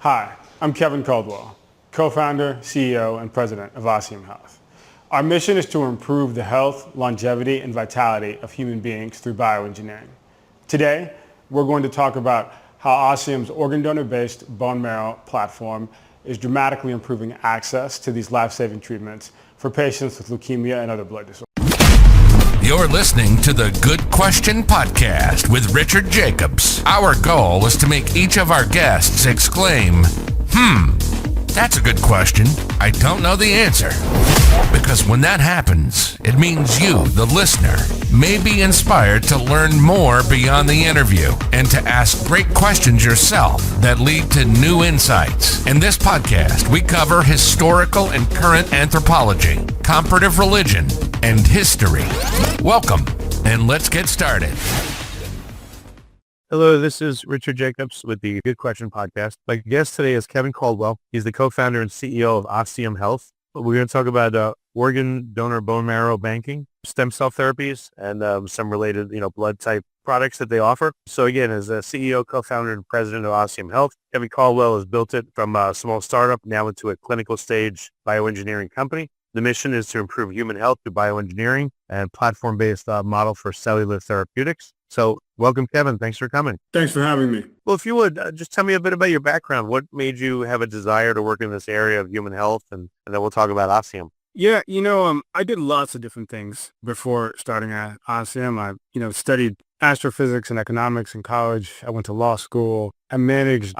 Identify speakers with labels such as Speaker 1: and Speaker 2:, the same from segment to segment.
Speaker 1: Hi, I'm Kevin Caldwell, co-founder, CEO, and president of Ossium Health. Our mission is to improve the health, longevity, and vitality of human beings through bioengineering. Today, we're going to talk about how Ossium's organ donor-based bone marrow platform is dramatically improving access to these life-saving treatments for patients with leukemia and other blood disorders.
Speaker 2: You're listening to the Good Question Podcast with Richard Jacobs. Our goal is to make each of our guests exclaim, that's a good question. I don't know the answer. Because when that happens, it means you, the listener, may be inspired to learn more beyond the interview and to ask great questions yourself that lead to new insights. In this podcast, we cover historical and current anthropology, comparative religion, and history. Welcome, and let's get started.
Speaker 3: Hello, this is Richard Jacobs with the Good Question Podcast. My guest today is Kevin Caldwell. He's the co-founder and CEO of Ossium Health. We're going to talk about organ donor bone marrow banking, stem cell therapies, and some related, blood type products that they offer. So again, as a CEO, co-founder, and president of Ossium Health, Kevin Caldwell has built it from a small startup now into a clinical stage bioengineering company. The mission is to improve human health through bioengineering and platform-based model for cellular therapeutics. So welcome, Kevin. Thanks for coming.
Speaker 1: Thanks for having me.
Speaker 3: Well, if you would, just tell me a bit about your background. What made you have a desire to work in this area of human health? And then we'll talk about Ossium.
Speaker 1: Yeah, I did lots of different things before starting at Ossium. I, studied astrophysics and economics in college. I went to law school. I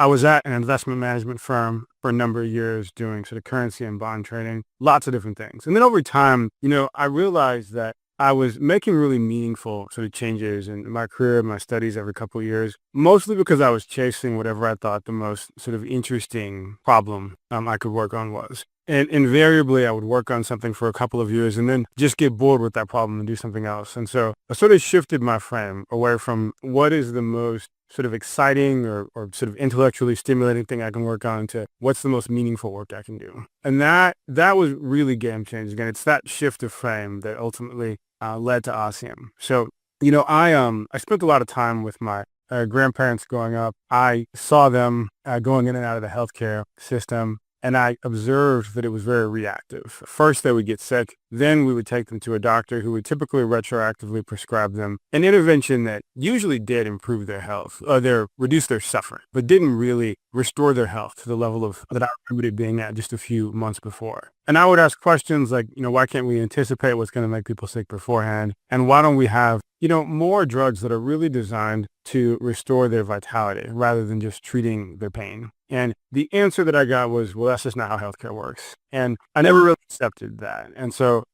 Speaker 1: was at an investment management firm for a number of years doing sort of currency and bond trading, lots of different things. And then over time, I realized that I was making really meaningful sort of changes in my career, my studies every couple of years, mostly because I was chasing whatever I thought the most sort of interesting problem I could work on was. And invariably, I would work on something for a couple of years and then just get bored with that problem and do something else. And so I sort of shifted my frame away from what is the most sort of exciting or sort of intellectually stimulating thing I can work on to what's the most meaningful work I can do. And that was really game changing. And it's that shift of frame that ultimately led to Ossium. So, I spent a lot of time with my grandparents growing up. I saw them going in and out of the healthcare system. And I observed that it was very reactive. First, they would get sick. Then we would take them to a doctor who would typically retroactively prescribe them an intervention that usually did improve their health, reduce their suffering, but didn't really restore their health to the level of that I remembered it being at just a few months before. And I would ask questions like, why can't we anticipate what's going to make people sick beforehand? And why don't we have, more drugs that are really designed to restore their vitality rather than just treating their pain? And the answer that I got was, well, that's just not how healthcare works. And I never really accepted that. And so,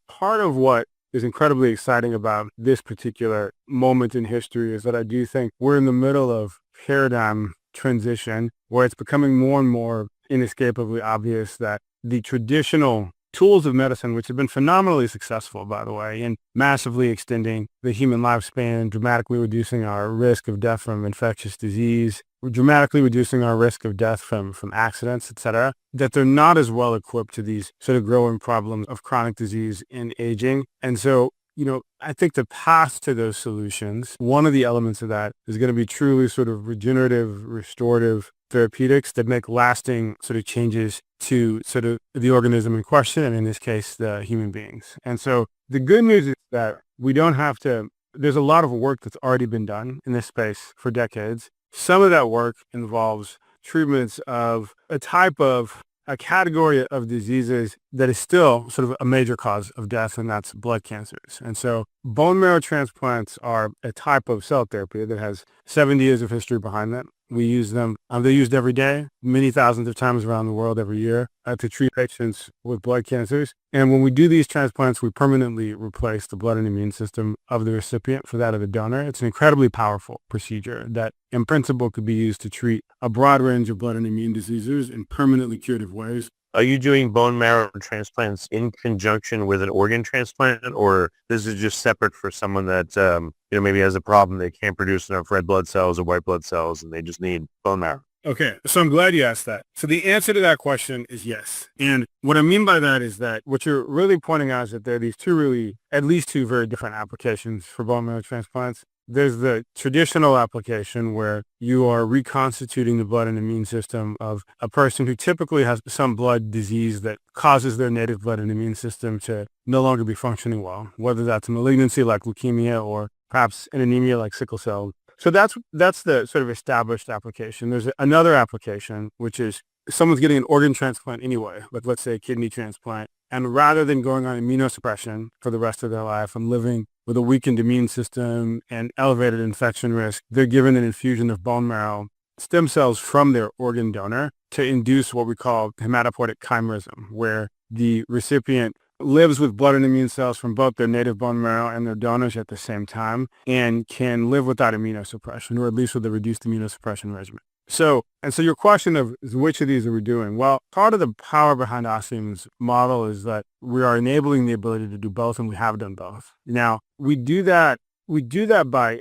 Speaker 1: part of what is incredibly exciting about this particular moment in history is that I do think we're in the middle of paradigm transition where it's becoming more and more inescapably obvious that the traditional tools of medicine, which have been phenomenally successful, by the way, in massively extending the human lifespan, dramatically reducing our risk of death from infectious disease, dramatically reducing our risk of death from accidents, et cetera, that they're not as well equipped to these sort of growing problems of chronic disease and aging. And so, I think the path to those solutions, one of the elements of that is going to be truly sort of regenerative, restorative therapeutics that make lasting sort of changes to sort of the organism in question, and in this case, the human beings. And so the good news is that there's a lot of work that's already been done in this space for decades. Some of that work involves treatments of a category of diseases that is still sort of a major cause of death, and that's blood cancers. And so bone marrow transplants are a type of cell therapy that has 70 years of history behind them. We use them. They're used every day, many thousands of times around the world every year to treat patients with blood cancers. And when we do these transplants, we permanently replace the blood and immune system of the recipient for that of the donor. It's an incredibly powerful procedure that in principle could be used to treat a broad range of blood and immune diseases in permanently curative ways.
Speaker 3: Are you doing bone marrow transplants in conjunction with an organ transplant, or this is just separate for someone that maybe has a problem, they can't produce enough red blood cells or white blood cells and they just need bone marrow?
Speaker 1: Okay, so I'm glad you asked that. So the answer to that question is yes. And what I mean by that is that what you're really pointing out is that there are at least two very different applications for bone marrow transplants. There's the traditional application where you are reconstituting the blood and immune system of a person who typically has some blood disease that causes their native blood and immune system to no longer be functioning well, whether that's a malignancy like leukemia or perhaps an anemia like sickle cell. So that's the sort of established application. There's another application, which is someone's getting an organ transplant anyway, like let's say a kidney transplant. And rather than going on immunosuppression for the rest of their life and living with a weakened immune system and elevated infection risk, they're given an infusion of bone marrow stem cells from their organ donor to induce what we call hematopoietic chimerism, where the recipient lives with blood and immune cells from both their native bone marrow and their donors at the same time and can live without immunosuppression, or at least with a reduced immunosuppression regimen. So your question of which of these are we doing? Well, part of the power behind Ossium's model is that we are enabling the ability to do both, and we have done both. Now, we do that by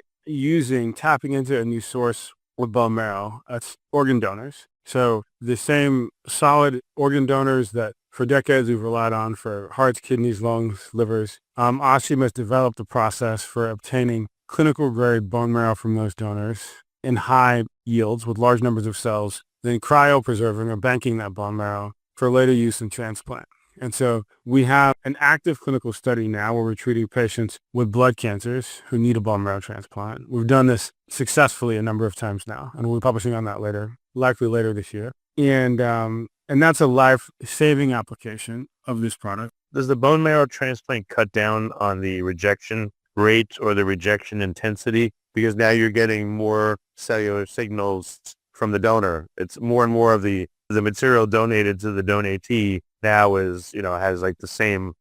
Speaker 1: tapping into a new source with bone marrow. That's organ donors. So the same solid organ donors that for decades we've relied on for hearts, kidneys, lungs, livers. Ossium has developed a process for obtaining clinical grade bone marrow from those donors in high yields with large numbers of cells, then cryopreserving or banking that bone marrow for later use in transplant. And so we have an active clinical study now where we're treating patients with blood cancers who need a bone marrow transplant. We've done this successfully a number of times now, and we'll be publishing on that likely later this year. And that's a life-saving application of this product.
Speaker 3: Does the bone marrow transplant cut down on the rejection rate or the rejection intensity? Because now you're getting more cellular signals from the donor. It's more and more of the material donated to the donatee now has like the same,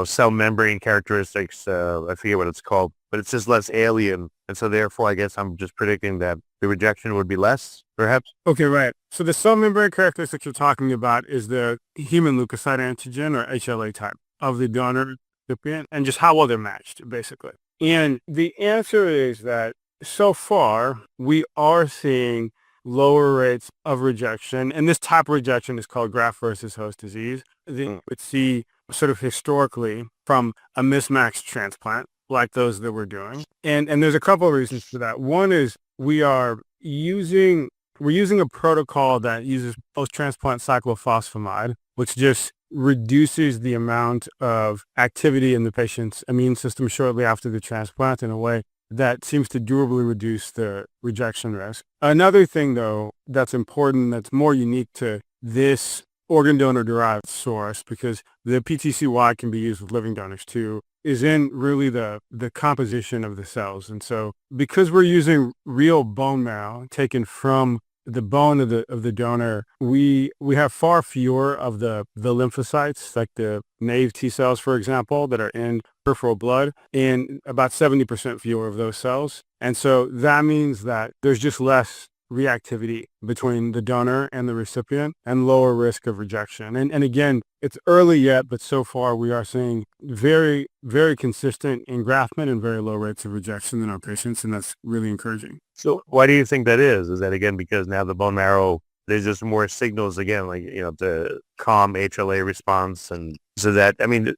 Speaker 3: cell membrane characteristics. I forget what it's called, but it's just less alien. And so therefore, I guess I'm just predicting that the rejection would be less, perhaps.
Speaker 1: Okay, right. So the cell membrane characteristic you're talking about is the human leukocyte antigen or HLA type of the donor recipient and just how well they're matched, basically. And the answer is that so far we are seeing lower rates of rejection. And this type of rejection is called graft versus host disease. You would see sort of historically from a mismatched transplant like those that we're doing. And there's a couple of reasons for that. One is we're using a protocol that uses post-transplant cyclophosphamide, which just reduces the amount of activity in the patient's immune system shortly after the transplant in a way that seems to durably reduce the rejection risk. Another thing, though, that's important, that's more unique to this organ donor-derived source, because the PTCY can be used with living donors too, is in really the composition of the cells. And so because we're using real bone marrow taken from the bone of the donor, we have far fewer of the lymphocytes, like the naive T cells, for example, that are in peripheral blood, and about 70% fewer of those cells. And so that means that there's just less reactivity between the donor and the recipient and lower risk of rejection. And again, it's early yet, but so far we are seeing very, very consistent engraftment and very low rates of rejection in our patients, and that's really encouraging.
Speaker 3: So why do you think that is? Is that, again, because now the bone marrow, there's just more signals, again, like, the calm HLA response? And so that,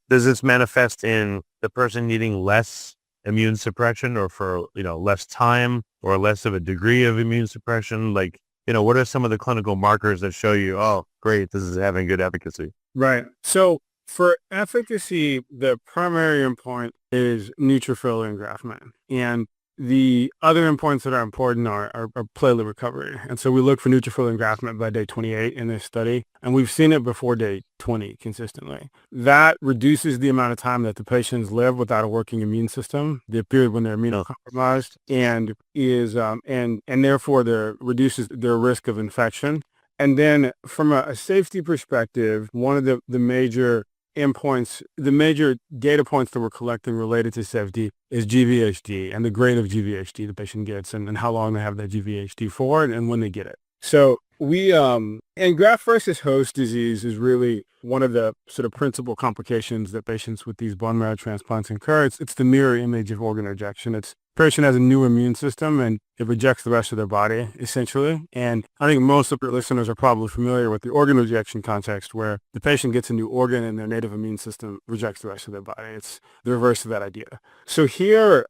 Speaker 3: does this manifest in the person needing less immune suppression or for, less time or less of a degree of immune suppression? Like, what are some of the clinical markers that show you, oh, great, this is having good efficacy?
Speaker 1: Right. So for efficacy, the primary endpoint is neutrophil engraftment. And the other endpoints that are important are platelet recovery. And so we look for neutrophil engraftment by day 28 in this study, and we've seen it before day 20 consistently. That reduces the amount of time that the patients live without a working immune system, the period when they're immunocompromised, and is and therefore reduces their risk of infection. And then from a safety perspective, one of the major endpoints, the major data points that we're collecting related to safety is GVHD and the grade of GVHD the patient gets and how long they have that GVHD for and when they get it. So and graft versus host disease is really one of the sort of principal complications that patients with these bone marrow transplants incur. It's the mirror image of organ rejection. It's patient has a new immune system and it rejects the rest of their body, essentially. And I think most of your listeners are probably familiar with the organ rejection context where the patient gets a new organ and their native immune system rejects the rest of their body. It's the reverse of that idea. So here,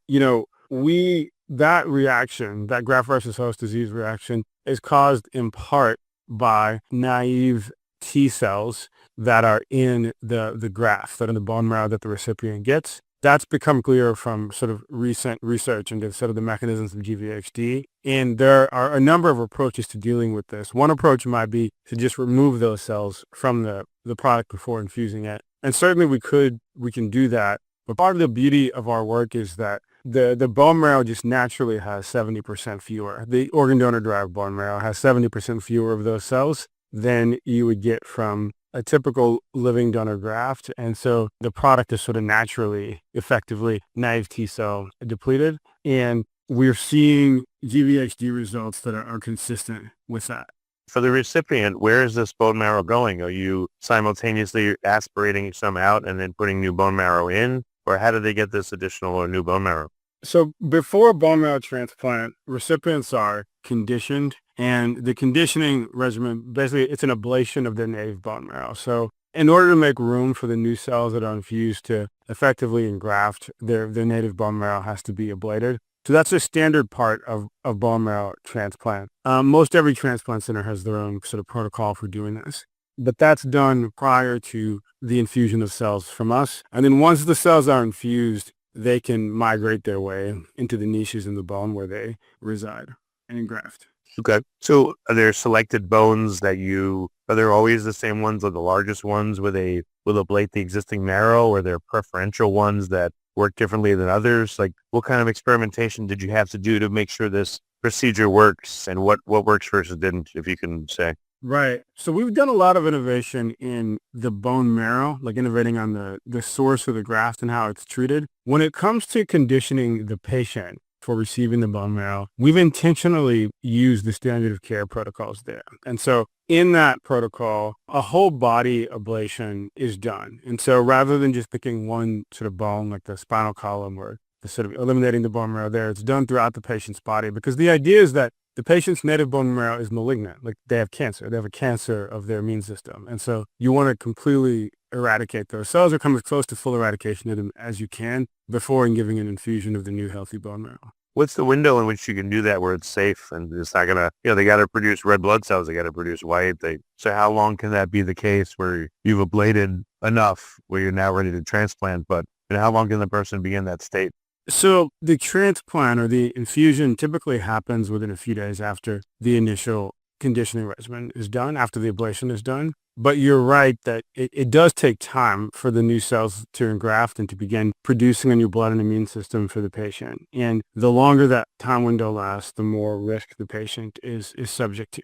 Speaker 1: we that reaction, that graft versus host disease reaction, is caused in part by naive T cells that are in the graft, that are in the bone marrow that the recipient gets. That's become clear from sort of recent research into sort of the mechanisms of GVHD. And there are a number of approaches to dealing with this. One approach might be to just remove those cells from the product before infusing it. And certainly we can do that. But part of the beauty of our work is that the bone marrow just naturally has 70% fewer. The organ donor derived bone marrow has 70% fewer of those cells than you would get from a typical living donor graft. And so the product is sort of naturally, effectively naive T cell depleted. And we're seeing GVHD results that are consistent with that.
Speaker 3: For the recipient, where is this bone marrow going? Are you simultaneously aspirating some out and then putting new bone marrow in? Or how do they get this additional or new bone marrow?
Speaker 1: So before bone marrow transplant, recipients are conditioned, and the conditioning regimen, basically it's an ablation of their native bone marrow. So in order to make room for the new cells that are infused to effectively engraft, their native bone marrow has to be ablated. So that's a standard part of bone marrow transplant. Most every transplant center has their own sort of protocol for doing this. But that's done prior to the infusion of cells from us. And then once the cells are infused, they can migrate their way into the niches in the bone where they reside and engraft.
Speaker 3: Okay. So are there selected bones are there always the same ones, or the largest ones will ablate the existing marrow, or are there preferential ones that work differently than others? Like, what kind of experimentation did you have to do to make sure this procedure works, and what works versus didn't, if you can say?
Speaker 1: Right. So we've done a lot of innovation in the bone marrow, like innovating on the source of the graft and how it's treated. When it comes to conditioning the patient for receiving the bone marrow, we've intentionally used the standard of care protocols there. And so in that protocol, a whole body ablation is done. And so rather than just picking one sort of bone, like the spinal column or the sort of eliminating the bone marrow there, it's done throughout the patient's body, because the idea is that the patient's native bone marrow is malignant. Like, they have cancer. They have a cancer of their immune system. And so you want to completely eradicate those cells, or come as close to full eradication of them as you can before giving an infusion of the new healthy bone marrow.
Speaker 3: What's the window in which you can do that where it's safe and it's not going to, they got to produce red blood cells, they got to produce white. So how long can that be the case where you've ablated enough where you're now ready to transplant, but how long can the person be in that state?
Speaker 1: So the transplant or the infusion typically happens within a few days after the initial conditioning regimen is done, after the ablation is done. But you're right that it does take time for the new cells to engraft and to begin producing a new blood and immune system for the patient. And the longer that time window lasts, the more risk the patient is subject to.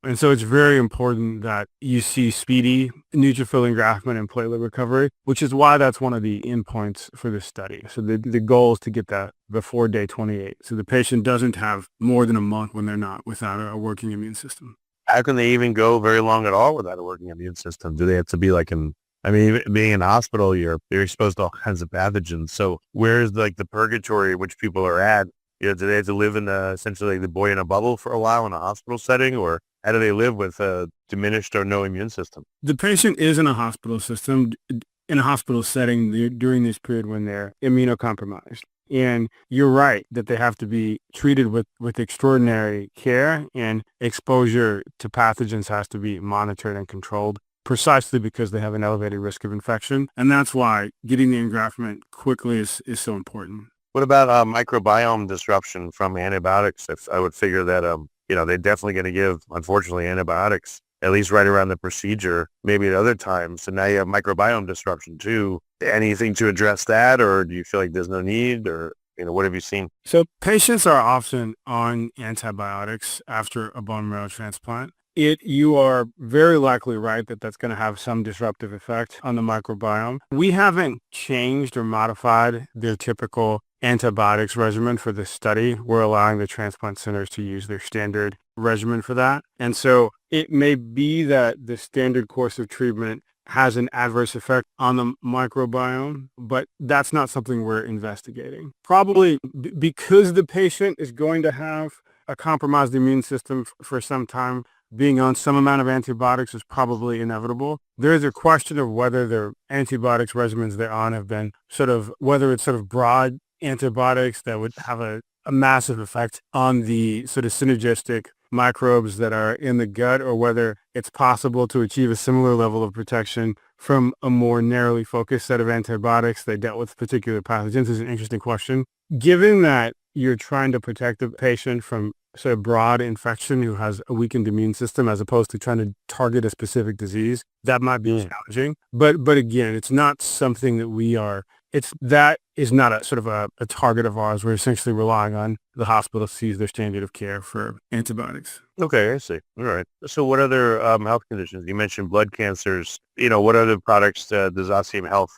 Speaker 1: And so it's very important that you see speedy neutrophil engraftment and platelet recovery, which is why that's one of the endpoints for this study. So the goal is to get that before day 28. So the patient doesn't have more than a month when they're not without a working immune system.
Speaker 3: How can they even go very long at all without a working immune system? Do they have to be like being in a hospital, you're exposed to all kinds of pathogens. So where's the purgatory which people are at? Do they have to live in essentially the boy in a bubble for a while in a hospital setting, or how do they live with a diminished or no immune system?
Speaker 1: The patient is in a hospital system, in a hospital setting during this period when they're immunocompromised. And you're right that they have to be treated with extraordinary care, and exposure to pathogens has to be monitored and controlled, precisely because they have an elevated risk of infection. And that's why getting the engraftment quickly is so important.
Speaker 3: What about microbiome disruption from antibiotics? If I would figure that, they're definitely going to give, unfortunately, antibiotics, at least right around the procedure, maybe at other times. So now you have microbiome disruption too. Anything to address that, or do you feel like there's no need, or, what have you seen?
Speaker 1: So patients are often on antibiotics after a bone marrow transplant. You are very likely right that that's going to have some disruptive effect on the microbiome. We haven't changed or modified their typical antibiotics regimen for this study. We're allowing the transplant centers to use their standard regimen for that. And so it may be that the standard course of treatment has an adverse effect on the microbiome, but that's not something we're investigating. Probably because the patient is going to have a compromised immune system for some time, being on some amount of antibiotics is probably inevitable. There is a question of whether the antibiotics regimens they're on have been whether it's broad antibiotics that would have a massive effect on the sort of synergistic microbes that are in the gut, or whether it's possible to achieve a similar level of protection from a more narrowly focused set of antibiotics that dealt with particular pathogens is an interesting question. Given that you're trying to protect the patient from sort of broad infection who has a weakened immune system as opposed to trying to target a specific disease, that might be challenging. But again, it's not something that that is not a sort of a target of ours. We're essentially relying on the hospital to use their standard of care for antibiotics.
Speaker 3: Okay, I see. All right. So what other health conditions? You mentioned blood cancers. What other products does Ossium Health,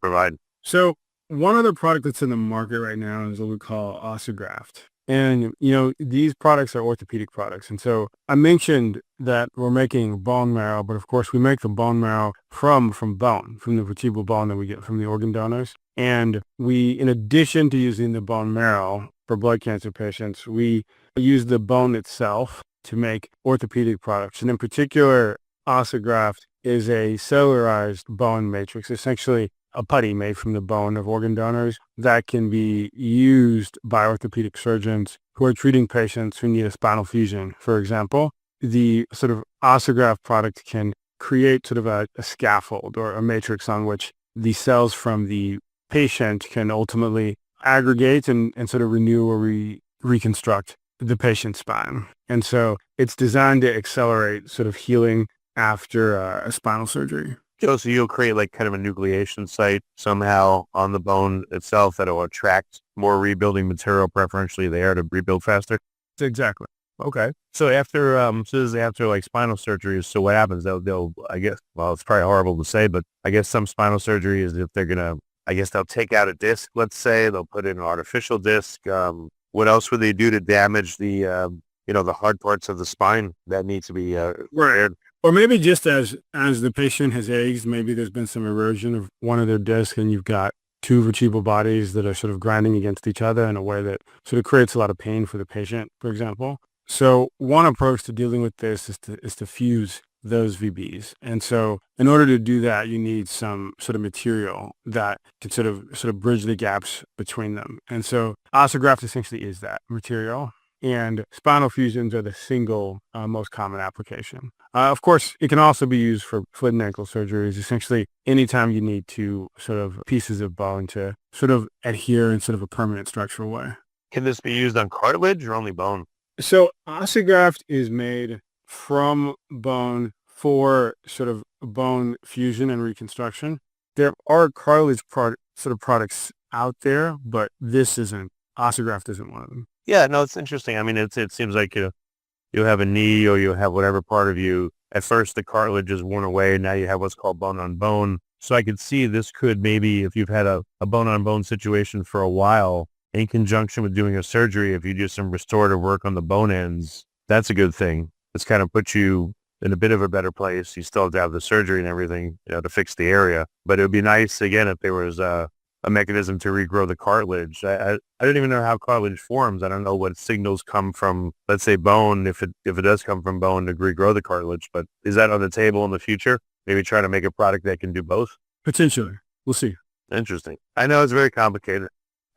Speaker 3: provide?
Speaker 1: So one other product that's in the market right now is what we call Ossegraft. And, these products are orthopedic products. And so I mentioned that we're making bone marrow, but of course we make the bone marrow from bone, from the vertebral bone that we get from the organ donors. And we, in addition to using the bone marrow for blood cancer patients, we use the bone itself to make orthopedic products. And in particular, Ossegraft is a cellularized bone matrix, essentially a putty made from the bone of organ donors that can be used by orthopedic surgeons who are treating patients who need a spinal fusion. For example, the sort of Ossegraft product can create sort of a scaffold or a matrix on which the cells from the patient can ultimately aggregate and sort of renew or reconstruct the patient's spine. And so it's designed to accelerate sort of healing after a spinal surgery.
Speaker 3: So you'll create like kind of a nucleation site somehow on the bone itself that will attract more rebuilding material preferentially there to rebuild faster?
Speaker 1: Exactly.
Speaker 3: Okay. So after, this is after like spinal surgeries, so what happens? They'll, I guess, well, it's probably horrible to say, but I guess some spinal surgery is if they're going to, I guess they'll take out a disc, let's say, they'll put in an artificial disc. What else would they do to damage the hard parts of the spine that need to be repaired?
Speaker 1: Or maybe just as the patient has aged, maybe there's been some erosion of one of their discs and you've got two vertebral bodies that are sort of grinding against each other in a way that sort of creates a lot of pain for the patient, for example. So one approach to dealing with this is to fuse those VBs. And so in order to do that, you need some sort of material that can sort of bridge the gaps between them. And so Ossegraft essentially is that material. And spinal fusions are the single most common application. Of course, it can also be used for foot and ankle surgeries, essentially anytime you need to sort of pieces of bone to sort of adhere in sort of a permanent structural way.
Speaker 3: Can this be used on cartilage or only bone?
Speaker 1: So Ossegraft is made from bone for sort of bone fusion and reconstruction. There are cartilage sort of products out there, but Ossegraft isn't one of them.
Speaker 3: Yeah, no, it's interesting. I mean, it seems like you have a knee or you have whatever part of you. At first, the cartilage is worn away. Now you have what's called bone on bone. So I could see this could maybe, if you've had a bone on bone situation for a while, in conjunction with doing a surgery, if you do some restorative work on the bone ends, that's a good thing. It's kind of put you in a bit of a better place. You still have to have the surgery and everything, to fix the area. But it would be nice, again, if there was a mechanism to regrow the cartilage. I don't even know how cartilage forms. I don't know what signals come from, let's say, bone, if it does come from bone to regrow the cartilage. But is that on the table in the future? Maybe try to make a product that can do both?
Speaker 1: Potentially. We'll see.
Speaker 3: Interesting. I know it's very complicated.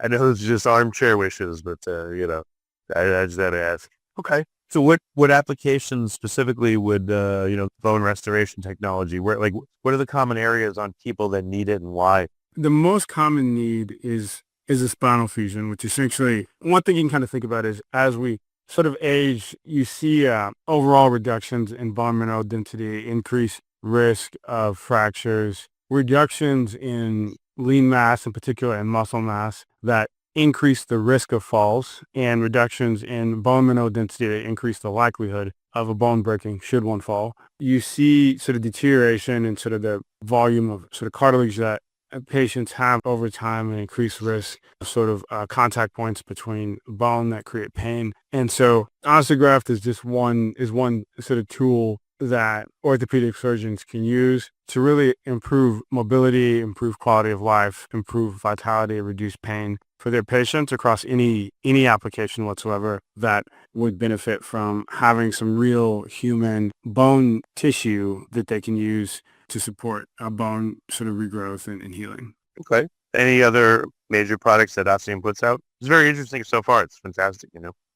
Speaker 3: I know it's just armchair wishes, but, I just had to ask. Okay. So what applications specifically would, bone restoration technology, what are the common areas on people that need it and why?
Speaker 1: The most common need is a spinal fusion, which essentially, one thing you can kind of think about is as we sort of age, you see overall reductions in bone mineral density, increased risk of fractures, reductions in lean mass, in particular in muscle mass, that increase the risk of falls, and reductions in bone mineral density that increase the likelihood of a bone breaking should one fall. You see sort of deterioration in sort of the volume of sort of cartilage that patients have over time, an increased risk of sort of contact points between bone that create pain. And so Ossegraft is one sort of tool that orthopedic surgeons can use to really improve mobility, improve quality of life, improve vitality, reduce pain for their patients across any application whatsoever that would benefit from having some real human bone tissue that they can use to support a bone sort of regrowth and healing.
Speaker 3: Okay. Any other major products that Ossium puts out? It's very interesting so far. It's fantastic,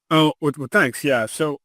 Speaker 1: Oh, well, thanks. Yeah. So,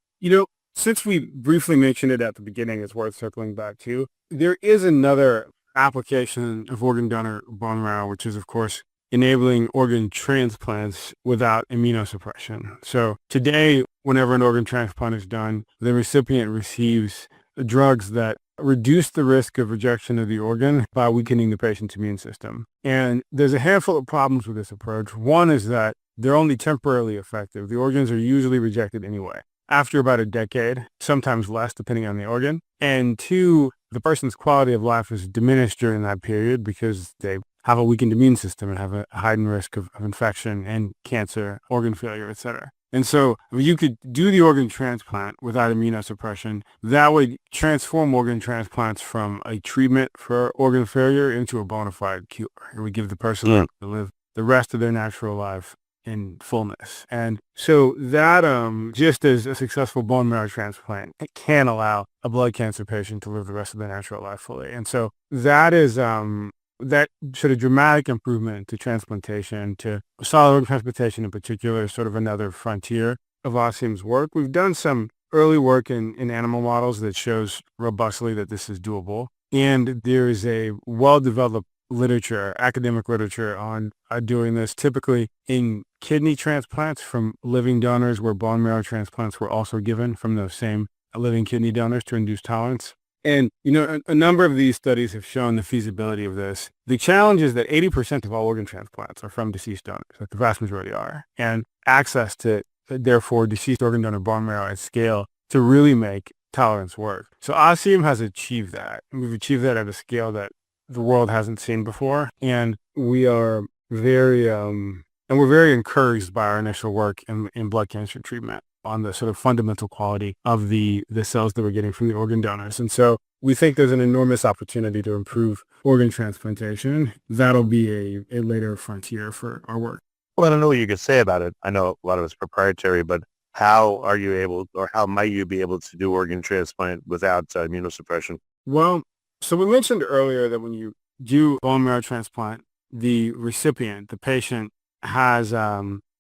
Speaker 1: since we briefly mentioned it at the beginning, it's worth circling back to. There is another application of organ donor bone marrow, which is, of course, enabling organ transplants without immunosuppression. So today, whenever an organ transplant is done, the recipient receives drugs that reduce the risk of rejection of the organ by weakening the patient's immune system. And there's a handful of problems with this approach. One is that they're only temporarily effective. The organs are usually rejected anyway, after about a decade, sometimes less depending on the organ. And two, the person's quality of life is diminished during that period because they have a weakened immune system and have a heightened risk of infection and cancer, organ failure, etc. And so you could do the organ transplant without immunosuppression. That would transform organ transplants from a treatment for organ failure into a bona fide cure. It would give the person to live the rest of their natural life in fullness. And so that just as a successful bone marrow transplant, it can allow a blood cancer patient to live the rest of their natural life fully. And so that is that sort of dramatic improvement to transplantation, to solid organ transplantation in particular, is sort of another frontier of Ossium's work. We've done some early work in animal models that shows robustly that this is doable. And there is a well-developed literature, academic literature on doing this, typically in kidney transplants from living donors where bone marrow transplants were also given from those same living kidney donors to induce tolerance. And, a number of these studies have shown the feasibility of this. The challenge is that 80% of all organ transplants are from deceased donors, like the vast majority are, and access to, therefore, deceased organ donor bone marrow at scale to really make tolerance work. So Ossium has achieved that. We've achieved that at a scale that the world hasn't seen before. And we are very, we're very encouraged by our initial work in blood cancer treatment on the sort of fundamental quality of the cells that we're getting from the organ donors. And so we think there's an enormous opportunity to improve organ transplantation. That'll be a later frontier for our work.
Speaker 3: Well, I don't know what you could say about it. I know a lot of it's proprietary, but how are you able, or how might you be able to do organ transplant without immunosuppression?
Speaker 1: Well, so we mentioned earlier that when you do bone marrow transplant, the recipient, the patient, has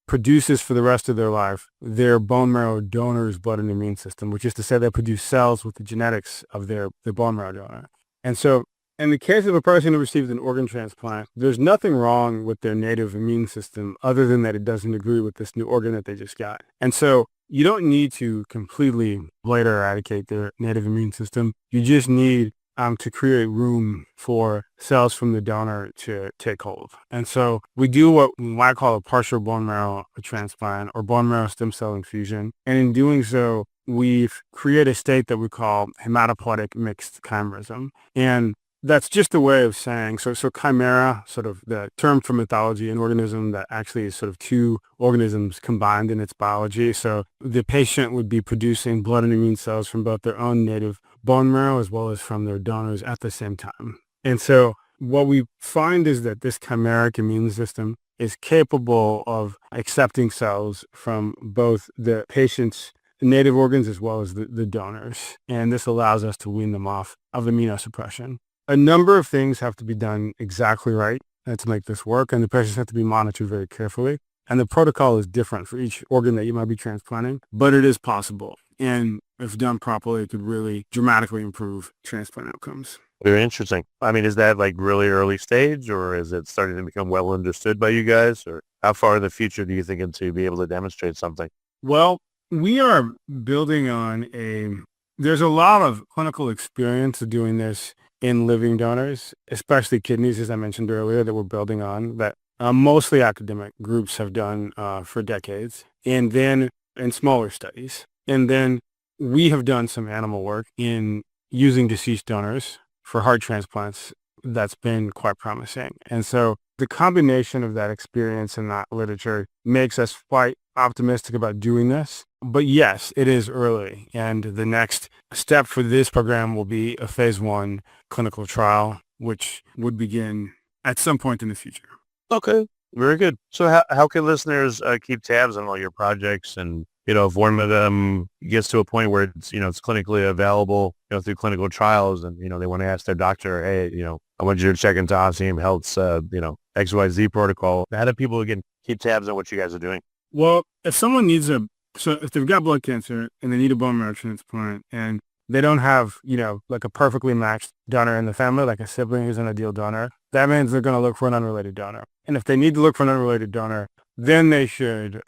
Speaker 1: produces for the rest of their life their bone marrow donor's blood and immune system, which is to say they produce cells with the genetics of their bone marrow donor. And so in the case of a person who receives an organ transplant, there's nothing wrong with their native immune system other than that it doesn't agree with this new organ that they just got. And so you don't need to completely later eradicate their native immune system. You just need to create room for cells from the donor to take hold. And so we do what we might call a partial bone marrow transplant or bone marrow stem cell infusion. And in doing so, we've created a state that we call hematopoietic mixed chimerism. And that's just a way of saying, so chimera, sort of the term from mythology, an organism that actually is sort of two organisms combined in its biology. So the patient would be producing blood and immune cells from both their own native bone marrow as well as from their donors at the same time. And so what we find is that this chimeric immune system is capable of accepting cells from both the patient's native organs as well as the donors. And this allows us to wean them off of immunosuppression. A number of things have to be done exactly right to make this work, and the patients have to be monitored very carefully. And the protocol is different for each organ that you might be transplanting, but it is possible. And if done properly, it could really dramatically improve transplant outcomes.
Speaker 3: Very interesting. I mean, is that like really early stage, or is it starting to become well understood by you guys? Or how far in the future do you think to be able to demonstrate something?
Speaker 1: Well, we are building on there's a lot of clinical experience of doing this in living donors, especially kidneys, as I mentioned earlier, that we're building on, that mostly academic groups have done for decades, and then in smaller studies. And then we have done some animal work in using deceased donors for heart transplants that's been quite promising. And so the combination of that experience and that literature makes us quite optimistic about doing this. But yes, it is early. And the next step for this program will be a phase 1 clinical trial, which would begin at some point in the future.
Speaker 3: Okay, very good. So how can listeners keep tabs on all your projects, and if one of them gets to a point where it's clinically available, through clinical trials, and they want to ask their doctor, hey, I want you to check into Ossium Health's XYZ protocol. How do people, again, keep tabs on what you guys are doing?
Speaker 1: Well, if someone needs if they've got blood cancer and they need a bone marrow transplant and they don't have, like a perfectly matched donor in the family, like a sibling who's an ideal donor, that means they're going to look for an unrelated donor. And if they need to look for an unrelated donor, then they should,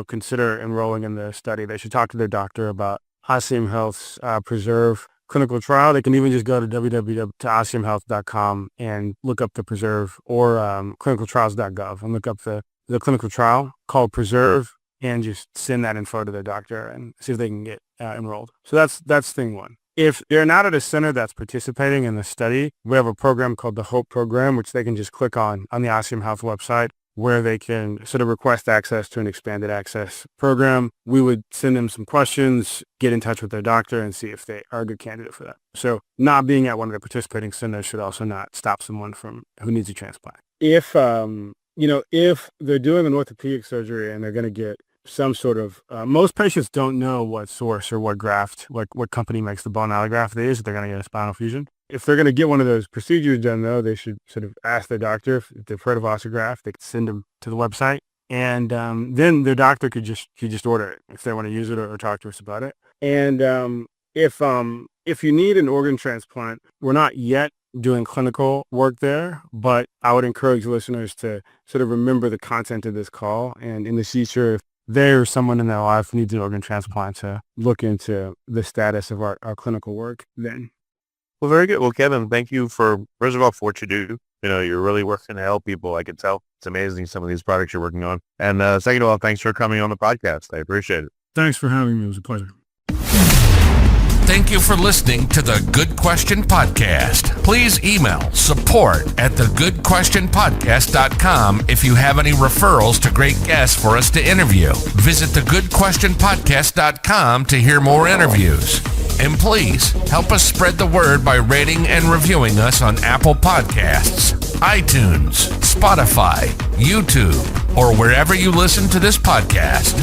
Speaker 1: consider enrolling in the study. They should talk to their doctor about Ossium Health's Preserve clinical trial. They can even just go to www.ossiumhealth.com and look up the Preserve, or clinicaltrials.gov and look up the clinical trial called Preserve, and just send that info to their doctor and see if they can get enrolled. So that's thing one. If they're not at a center that's participating in the study, we have a program called the HOPE program, which they can just click on the Ossium Health website, where they can sort of request access to an expanded access program. We would send them some questions, get in touch with their doctor, and see if they are a good candidate for that. So not being at one of the participating centers should also not stop someone who needs a transplant. If they're doing an orthopedic surgery and they're going to get some sort of, most patients don't know what source or what graft, what company makes the bone allograft it is, if they're going to get a spinal fusion. If they're going to get one of those procedures done, though, they should sort of ask their doctor if they've heard of Osseograft. They could send them to the website, and then their doctor could just order it if they want to use it, or talk to us about it. And if you need an organ transplant, we're not yet doing clinical work there, but I would encourage listeners to sort of remember the content of this call, and in the future, if there or someone in their life needs an organ transplant, to look into the status of our clinical work then.
Speaker 3: Well, very good. Well, Kevin, thank you first of all, for what you do. You're really working to help people. I can tell. It's amazing, some of these products you're working on. And second of all, thanks for coming on the podcast. I appreciate it.
Speaker 1: Thanks for having me. It was a pleasure.
Speaker 2: Thank you for listening to the Good Question Podcast. Please email support@thegoodquestionpodcast.com if you have any referrals to great guests for us to interview. Visit thegoodquestionpodcast.com to hear more interviews. And please help us spread the word by rating and reviewing us on Apple Podcasts, iTunes, Spotify, YouTube, or wherever you listen to this podcast.